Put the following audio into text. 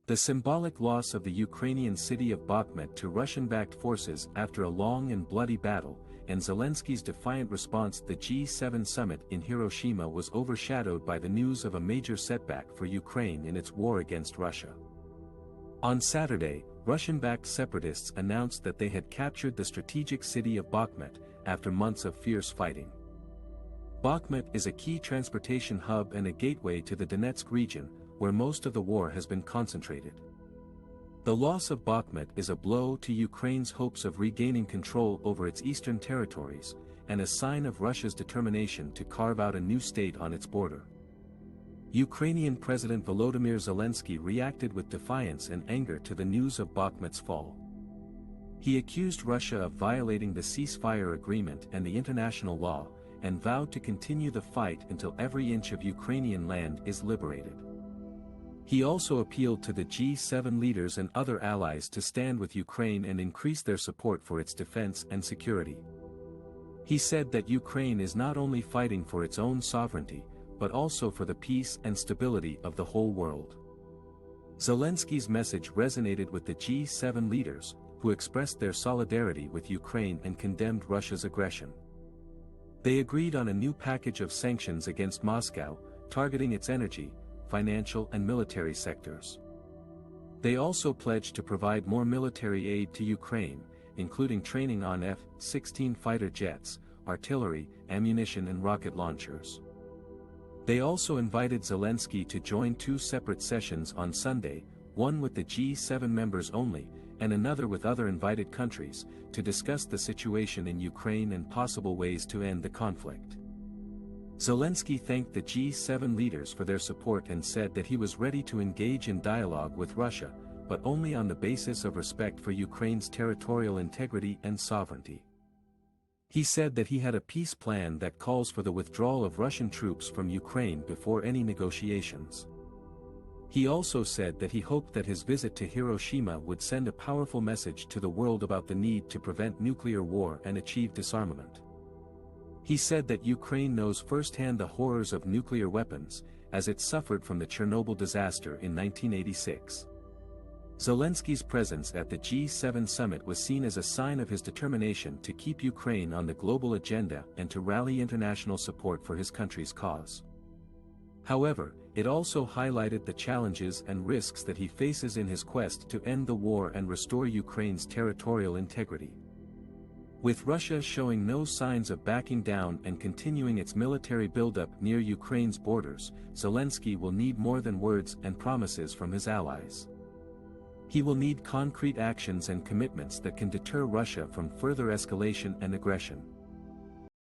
The symbolic loss of the Ukrainian city of Bakhmut to Russian-backed forces after a long and bloody battle, and Zelensky's defiant response to the G7 summit in Hiroshima was overshadowed by the news of a major setback for Ukraine in its war against Russia. On Saturday, Russian-backed separatists announced that they had captured the strategic city of Bakhmut, after months of fierce fighting. Bakhmut is a key transportation hub and a gateway to the Donetsk region, where most of the war has been concentrated. The loss of Bakhmut is a blow to Ukraine's hopes of regaining control over its eastern territories, and a sign of Russia's determination to carve out a new state on its border. Ukrainian President Volodymyr Zelenskyy reacted with defiance and anger to the news of Bakhmut's fall. He accused Russia of violating the ceasefire agreement and the international law, and vowed to continue the fight until every inch of Ukrainian land is liberated. He also appealed to the G7 leaders and other allies to stand with Ukraine and increase their support for its defense and security. He said that Ukraine is not only fighting for its own sovereignty, but also for the peace and stability of the whole world. Zelenskyy's message resonated with the G7 leaders, who expressed their solidarity with Ukraine and condemned Russia's aggression. They agreed on a new package of sanctions against Moscow, targeting its energy, financial and military sectors. They also pledged to provide more military aid to Ukraine, including training on F-16 fighter jets, artillery, ammunition and rocket launchers. They also invited Zelenskyy to join two separate sessions on Sunday, one with the G7 members only, and another with other invited countries, to discuss the situation in Ukraine and possible ways to end the conflict. Zelenskyy thanked the G7 leaders for their support and said that he was ready to engage in dialogue with Russia, but only on the basis of respect for Ukraine's territorial integrity and sovereignty. He said that he had a peace plan that calls for the withdrawal of Russian troops from Ukraine before any negotiations. He also said that he hoped that his visit to Hiroshima would send a powerful message to the world about the need to prevent nuclear war and achieve disarmament. He said that Ukraine knows firsthand the horrors of nuclear weapons, as it suffered from the Chernobyl disaster in 1986. Zelenskyy's presence at the G7 summit was seen as a sign of his determination to keep Ukraine on the global agenda and to rally international support for his country's cause. However, it also highlighted the challenges and risks that he faces in his quest to end the war and restore Ukraine's territorial integrity. With Russia showing no signs of backing down and continuing its military buildup near Ukraine's borders, Zelenskyy will need more than words and promises from his allies. He will need concrete actions and commitments that can deter Russia from further escalation and aggression.